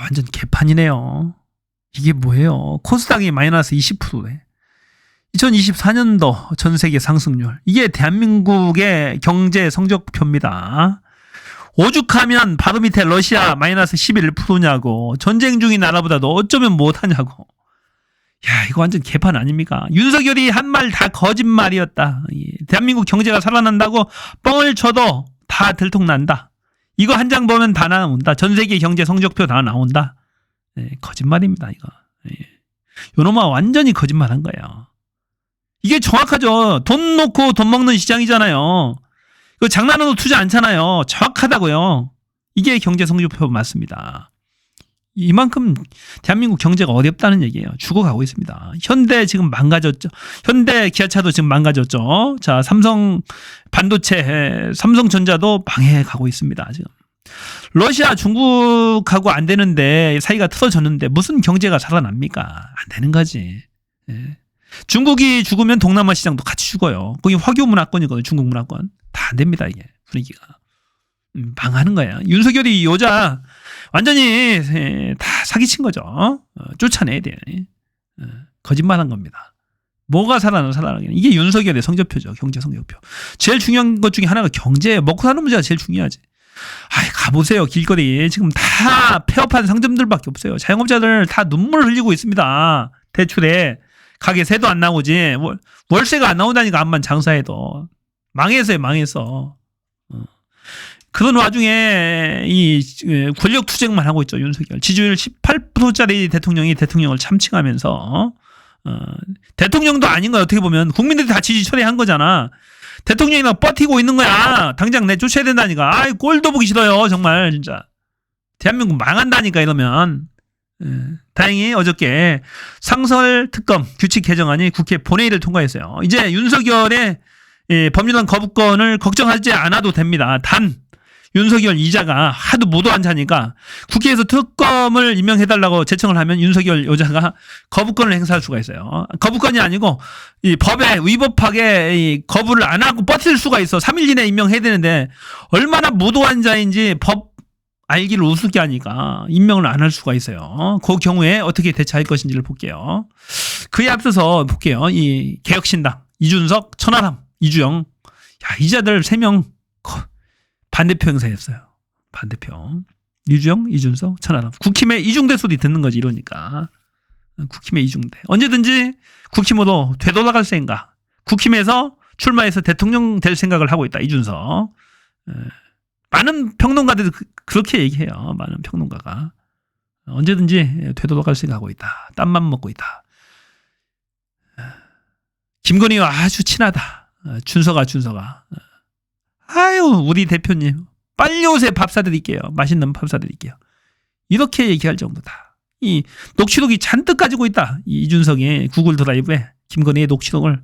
완전 개판이네요. 이게 뭐예요? 코스닥이 마이너스 20%래. 2024년도 전 세계 상승률. 이게 대한민국의 경제 성적표입니다. 오죽하면 바로 밑에 러시아 마이너스 11%냐고. 전쟁 중인 나라보다도 어쩌면 못하냐고. 야, 이거 완전 개판 아닙니까? 윤석열이 한 말 다 거짓말이었다. 대한민국 경제가 살아난다고 뻥을 쳐도 다 들통난다. 이거 한 장 보면 다 나온다. 전 세계 경제 성적표 다 나온다. 거짓말입니다, 이거. 요놈아 완전히 거짓말한 거예요. 이게 정확하죠. 돈 놓고 돈 먹는 시장이잖아요. 이거 장난으로 투자 않잖아요. 정확하다고요. 이게 경제 성적표 맞습니다. 이만큼 대한민국 경제가 어렵다는 얘기예요. 죽어가고 있습니다. 현대 지금 망가졌죠. 현대 기아차도 지금 망가졌죠. 자, 삼성 반도체, 삼성전자도 망해가고 있습니다. 지금. 러시아, 중국하고 안 되는데 사이가 틀어졌는데 무슨 경제가 살아납니까? 안 되는 거지. 예. 중국이 죽으면 동남아 시장도 같이 죽어요. 거기 화교 문화권이거든요. 중국 문화권. 다 안 됩니다, 이게. 분위기가. 망하는 거야. 윤석열이 여자 완전히 다 사기친 거죠. 쫓아내야 돼. 거짓말한 겁니다. 뭐가 살아나기는. 이게 윤석열의 성적표죠. 경제 성적표. 제일 중요한 것 중에 하나가 경제예요. 먹고 사는 문제가 제일 중요하지. 아이, 가보세요. 길거리. 지금 다 폐업한 상점들밖에 없어요. 자영업자들 다 눈물을 흘리고 있습니다. 대출에. 가게 세도 안 나오지. 월세가 안 나온다니까, 암만 장사해도. 망했어요, 망했어. 그런 와중에 이 권력 투쟁만 하고 있죠, 윤석열. 지지율 18%짜리 대통령이 대통령을 참칭하면서 대통령도 아닌 거야. 어떻게 보면 국민들이 다 지지 처리한 거잖아. 대통령이나 버티고 있는 거야. 당장 내쫓아야 된다니까. 아이, 꼴도 보기 싫어요, 정말 진짜. 대한민국 망한다니까 이러면. 다행히 어저께 상설특검 규칙 개정안이 국회 본회의를 통과했어요. 이제 윤석열의 법률안 거부권을 걱정하지 않아도 됩니다. 단 윤석열 이자가 하도 무도한 자니까 국회에서 특검을 임명해달라고 제청을 하면 윤석열 여자가 거부권을 행사할 수가 있어요. 거부권이 아니고 이 법에 위법하게 이 거부를 안 하고 버틸 수가 있어. 3일 이내에 임명해야 되는데 얼마나 무도한 자인지 법 알기를 우습게 하니까 임명을 안 할 수가 있어요. 그 경우에 어떻게 대처할 것인지를 볼게요. 그에 앞서서 볼게요. 이 개혁신당 이준석, 천하람, 이주영, 야, 이자들 3명 반대표 행사했어요. 반대표. 이주영, 이준석, 천하람. 국힘의 이중대 소리 듣는 거지, 이러니까. 국힘의 이중대. 언제든지 국힘으로 되돌아갈 생각. 국힘에서 출마해서 대통령 될 생각을 하고 있다, 이준석. 많은 평론가들이 그렇게 얘기해요. 많은 평론가가. 언제든지 되돌아갈 생각하고 있다. 땀만 먹고 있다. 김건희와 아주 친하다. 준서가. 아유, 우리 대표님. 빨리 오세요. 밥 사드릴게요. 맛있는 밥 사드릴게요. 이렇게 얘기할 정도다. 이 녹취록이 잔뜩 가지고 있다. 이 이준석이 구글 드라이브에 김건희의 녹취록을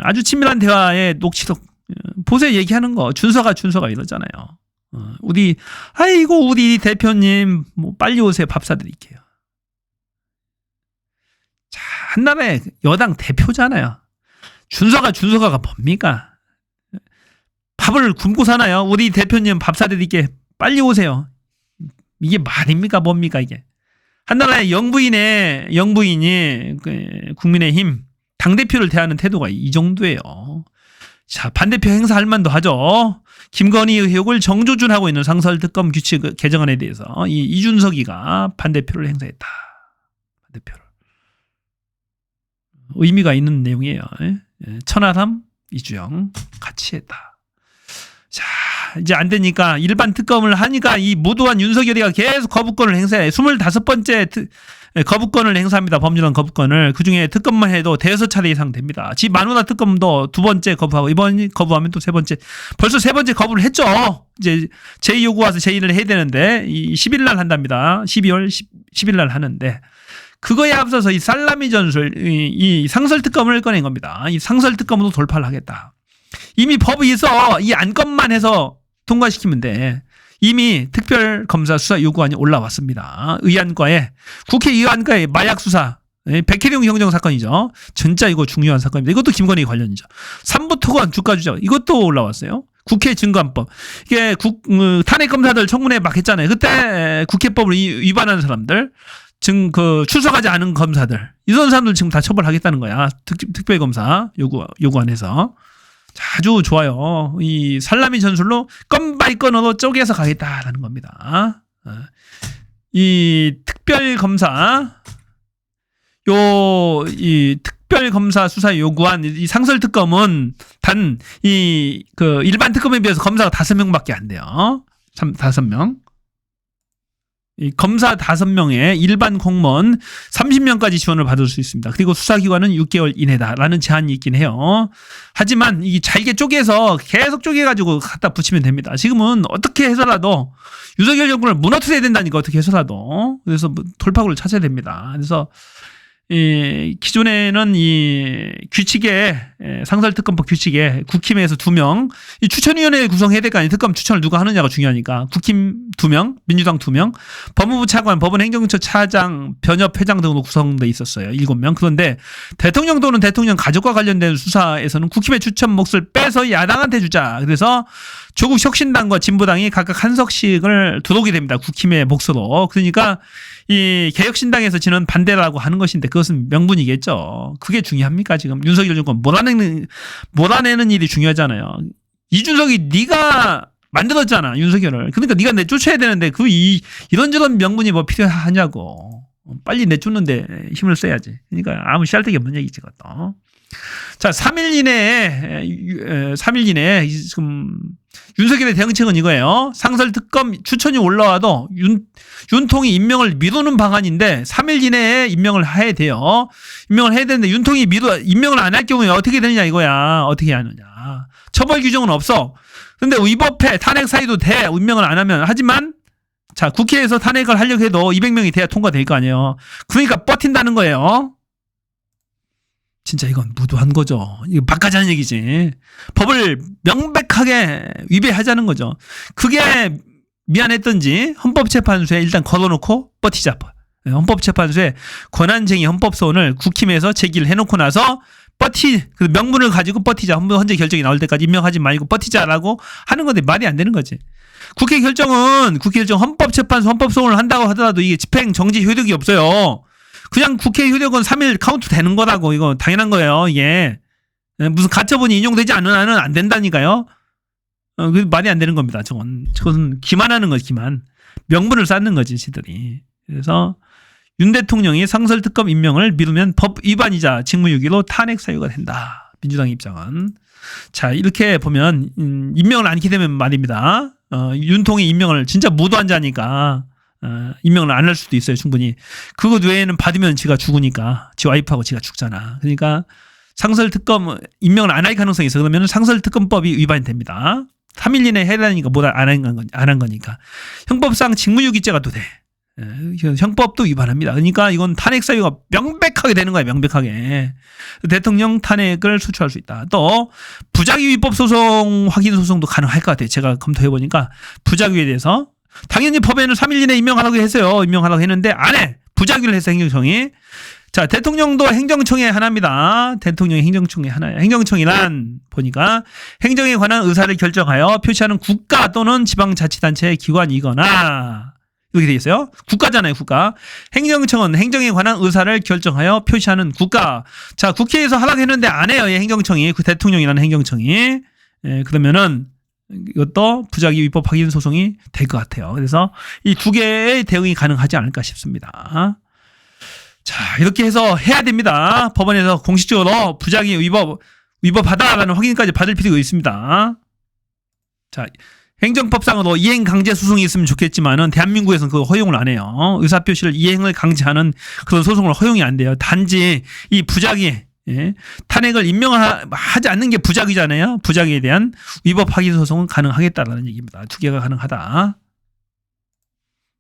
아주 친밀한 대화의 녹취록 보세요. 얘기하는 거. 준서가 이러잖아요. 우리 대표님 뭐 빨리 오세요. 밥 사드릴게요. 자, 한나라의 여당 대표잖아요. 준서가 뭡니까? 밥을 굶고 사나요? 우리 대표님 밥 사드릴게. 빨리 오세요. 이게 말입니까? 뭡니까 이게? 한나라의 영부인이 국민의힘 당대표를 대하는 태도가 이 정도예요. 자, 반대표 행사할 만도 하죠. 김건희 의혹을 정조준하고 있는 상설특검 규칙 개정안에 대해서 이 이준석이가 반대표를 행사했다. 반대표를. 의미가 있는 내용이에요. 천하람, 이주영 같이 했다. 자, 이제 안 되니까 일반 특검을 하니까 이 무도한 윤석열이가 계속 거부권을 행사해. 25번째 거부권을 행사합니다. 법률안 거부권을. 그중에 특검만 해도 5차례 이상 됩니다. 지 마누라 특검도 2번째 거부하고 이번 거부하면 또 3번째. 벌써 3번째 거부를 했죠. 이제 제2 요구 와서 제2를 해야 되는데 이 10일 날 한답니다. 12월 10일 날 하는데 그거에 앞서서 이 살라미 전술 이 상설 특검을 꺼낸 겁니다. 이 상설 특검으로 돌파를 하겠다. 이미 법이 있어. 이 안건만 해서 통과시키면 돼. 이미 특별검사 수사 요구안이 올라왔습니다. 국회의안과의 마약 수사, 백혜령 경정 사건이죠. 진짜 이거 중요한 사건입니다. 이것도 김건희 관련이죠. 삼부토건 주가 조작 이것도 올라왔어요. 국회 증거안법. 이게 탄핵 검사들 청문회 막 했잖아요. 그때 국회법을 위반하는 사람들, 출석하지 않은 검사들, 이런 사람들 지금 다 처벌하겠다는 거야. 특별검사 요구안에서. 아주 좋아요. 이 살라미 전술로 건바이 건으로 쪼개서 가겠다라는 겁니다. 이 특별검사, 이 특별검사 수사 요구한 이 상설특검은 일반 특검에 비해서 검사가 5명밖에 안 돼요. 5명. 이 검사 5명에 일반 공무원 30명까지 지원을 받을 수 있습니다. 그리고 수사기관은 6개월 이내다라는 제한이 있긴 해요. 하지만 이 잘게 쪼개서 계속 쪼개가지고 갖다 붙이면 됩니다. 지금은 어떻게 해서라도 윤석열 정권을 무너뜨려야 된다니까, 어떻게 해서라도. 그래서 돌파구를 찾아야 됩니다. 그래서 기존에는 이 규칙에, 상설특검법 규칙에 국힘에서 2명, 이 추천위원회 구성해야 될 거 아니에요. 특검 추천을 누가 하느냐가 중요하니까. 국힘 2명, 민주당 2명, 법무부 차관, 법원행정처 차장, 변협 회장 등으로 구성돼 있었어요. 7명. 그런데 대통령 또는 대통령 가족과 관련된 수사에서는 국힘의 추천 몫을 빼서 야당한테 주자. 그래서 조국 혁신당과 진보당이 각각 한 석씩을 들어오게 됩니다. 국힘의 몫으로. 그러니까 이 개혁신당에서 지는 반대라고 하는 것인데 그것은 명분이겠죠. 그게 중요합니까? 지금 윤석열 정권 몰아내는 일이 중요하잖아요. 이준석이 네가 만들었잖아, 윤석열을. 그러니까 네가 내쫓아야 되는데 이런저런 명분이 뭐 필요하냐고. 빨리 내쫓는데 힘을 써야지. 그러니까 아무 씨알데기 없는 얘기지, 그것도. 자, 3일 이내에 지금 윤석열의 대응책은 이거예요. 상설특검 추천이 올라와도 윤통이 임명을 미루는 방안인데 3일 이내에 임명을 해야 돼요. 임명을 해야 되는데 윤통이 임명을 안 할 경우에 어떻게 되느냐 이거야. 어떻게 하느냐. 처벌 규정은 없어. 근데 위법해. 탄핵 사유도 돼. 임명을 안 하면. 하지만 자, 국회에서 탄핵을 하려고 해도 200명이 돼야 통과될 거 아니에요. 그러니까 버틴다는 거예요. 진짜 이건 무도한 거죠. 이거 바꿔자는 얘기지. 법을 명백하게 위배하자는 거죠. 그게 미안했던지 헌법재판소에 일단 걸어놓고 버티자. 헌법재판소에 권한쟁의 헌법소원을 국힘에서 제기를 해놓고 나서 그 명분을 가지고 버티자. 헌재 결정이 나올 때까지 임명하지 말고 버티자라고 하는 건데 말이 안 되는 거지. 국회 결정 헌법재판소 헌법소원을 한다고 하더라도 이게 집행 정지 효력이 없어요. 그냥 국회 효력은 3일 카운트 되는 거라고. 이거 당연한 거예요. 이게 무슨 가처분이 인용되지 않는 한은 안 된다니까요. 그 말이 안 되는 겁니다. 저건 기만하는 거지, 기만. 명분을 쌓는 거지, 지들이. 그래서 윤 대통령이 상설특검 임명을 미루면 법 위반이자 직무유기로 탄핵 사유가 된다. 민주당 입장은. 자, 이렇게 보면 임명을 안 하게 되면 말입니다. 윤통이 임명을 진짜 무도한 자니까 임명을 안 할 수도 있어요, 충분히. 그것 외에는 받으면 지가 죽으니까. 지 와이프하고 지가 죽잖아. 그러니까 상설특검 임명을 안 할 가능성이 있어. 그러면 상설특검법이 위반이 됩니다. 3일 이내에 해야 되니까 안 한 거니까. 형법상 직무유기죄가 또 돼. 형법도 위반합니다. 그러니까 이건 탄핵 사유가 명백하게 되는 거야, 명백하게. 대통령 탄핵을 소추할 수 있다. 또 부작위 위법 소송 확인 소송도 가능할 것 같아요. 제가 검토해보니까 부작위에 대해서 당연히 법에는 3일 이내에 임명하라고 했어요. 임명하라고 했는데 안 해. 부작위를 했어, 행정청이. 자, 대통령도 행정청의 하나입니다. 대통령이 행정청의 하나예요. 행정청이란 보니까 행정에 관한 의사를 결정하여 표시하는 국가 또는 지방자치단체의 기관이거나 이렇게 돼 있어요. 국가잖아요, 국가. 행정청은 행정에 관한 의사를 결정하여 표시하는 국가. 자, 국회에서 하라고 했는데 안 해요, 이 행정청이. 그 대통령이라는 행정청이. 그러면은 이것도 부작위 위법 확인 소송이 될 것 같아요. 그래서 이 두 개의 대응이 가능하지 않을까 싶습니다. 자, 이렇게 해서 해야 됩니다. 법원에서 공식적으로 부작위 위법하다라는 확인까지 받을 필요가 있습니다. 자, 행정법상으로 이행 강제 소송이 있으면 좋겠지만은 대한민국에서는 그거 허용을 안 해요. 의사표시를 이행을 강제하는 그런 소송을 허용이 안 돼요. 단지 이 부작위, 탄핵을 임명을 하지 않는 게 부작위잖아요. 부작위에 대한 위법 확인 소송은 가능하겠다라는 얘기입니다. 두 개가 가능하다.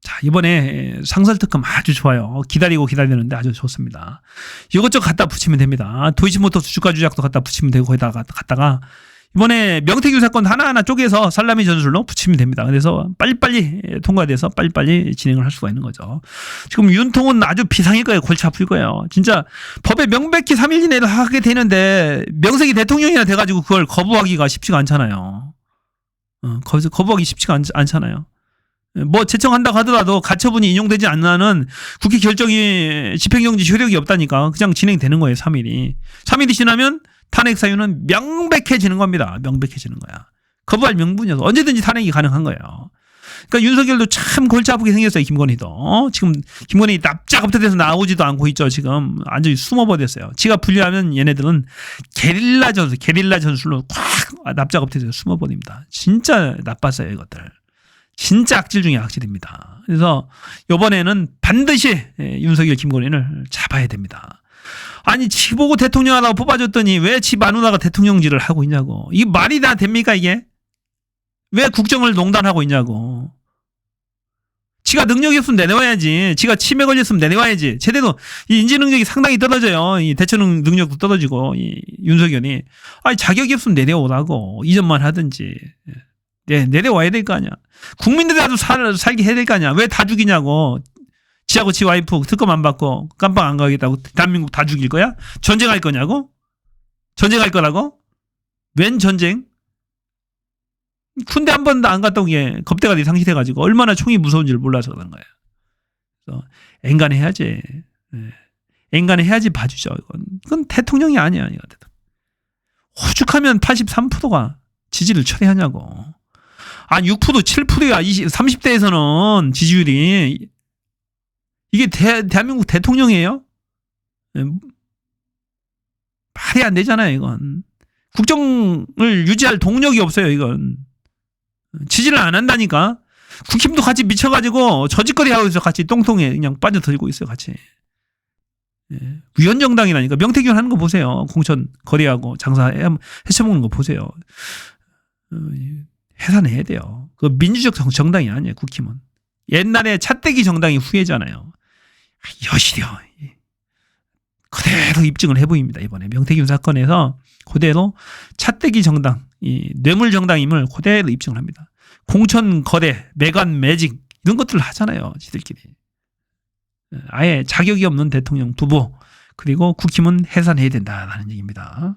자, 이번에 상설특검 아주 좋아요. 기다리는데 아주 좋습니다. 이것저것 갖다 붙이면 됩니다. 도이치모터스 주가 조작도 갖다 붙이면 되고 거기다가 갖다가 이번에 명태균 사건 하나하나 쪼개서 살라미 전술로 붙이면 됩니다. 그래서 빨리빨리 통과돼서 빨리빨리 진행을 할 수가 있는 거죠. 지금 윤통은 아주 비상일 거예요. 골치 아플 거예요. 진짜 법에 명백히 3일 이내로 하게 되는데 명색이 대통령이나 돼가지고 그걸 거부하기가 쉽지가 않잖아요. 거기서 거부하기 쉽지가 않잖아요. 뭐 제청한다고 하더라도 가처분이 인용되지 않는 한은 국회 결정이 집행정지 효력이 없다니까 그냥 진행되는 거예요. 3일이. 3일이 지나면 탄핵 사유는 명백해지는 겁니다. 명백해지는 거야. 거부할 명분이어서 언제든지 탄핵이 가능한 거예요. 그러니까 윤석열도 참 골치 아프게 생겼어요. 김건희도. 지금 김건희 납작업돼서 나오지도 않고 있죠. 지금 완전히 숨어버렸어요. 지가 분리하면 얘네들은 게릴라 전술로 콱 납작업돼서 숨어버립니다. 진짜 나빴어요. 이것들. 진짜 악질 중에 악질입니다. 그래서 이번에는 반드시 윤석열 김건희를 잡아야 됩니다. 아니 지 보고 대통령 하라고 뽑아줬더니 왜 지 마누라가 대통령질을 하고 있냐고. 이게 말이 다 됩니까 이게? 왜 국정을 농단하고 있냐고. 지가 능력이 없으면 내려와야지. 지가 치매 걸렸으면 내려와야지. 제대로 이 인지 능력이 상당히 떨어져요. 이 대처 능력도 떨어지고 이 윤석열이 아니 자격이 없으면 내려오라고. 이전만 하든지. 네, 내려와야 될 거 아니야. 국민들이라도 살게 해야 될 거 아니야. 왜 다 죽이냐고. 지하고 지 와이프 특검 안 받고 깜빵 안 가겠다고 대한민국 다 죽일 거야? 전쟁할 거냐고? 전쟁할 거라고? 웬 전쟁? 군대 한 번도 안 갔다 온 게 겁대가리 상실해가지고 얼마나 총이 무서운지를 몰라서 그런 거예요. 그래서 앵간해야지. 앵간해야지 봐주죠. 이건 대통령이 아니야. 오죽하면 83%가 지지를 철회하냐고. 아, 6%, 7%야. 30대에서는 지지율이. 이게 대한민국 대통령이에요? 말이 안 되잖아요, 이건. 국정을 유지할 동력이 없어요, 이건. 지지를 안 한다니까. 국힘도 같이 미쳐가지고 저짓거리 하고 있어. 같이 똥통에 그냥 빠져들고 있어요, 같이. 위헌정당이라니까. 명태균 하는 거 보세요. 공천 거래하고 장사 헤쳐먹는 거 보세요. 해산해야 돼요. 그 민주적 정당이 아니에요, 국힘은. 옛날에 차떼기 정당이 후예잖아요. 여실혀. 그대로 입증을 해보입니다. 이번에 명태균 사건에서 그대로 차떼기 정당, 이 뇌물 정당임을 그대로 입증을 합니다. 공천 거래, 매관 매직 이런 것들을 하잖아요. 지들끼리. 아예 자격이 없는 대통령 두부 그리고 국힘은 해산해야 된다라는 얘기입니다.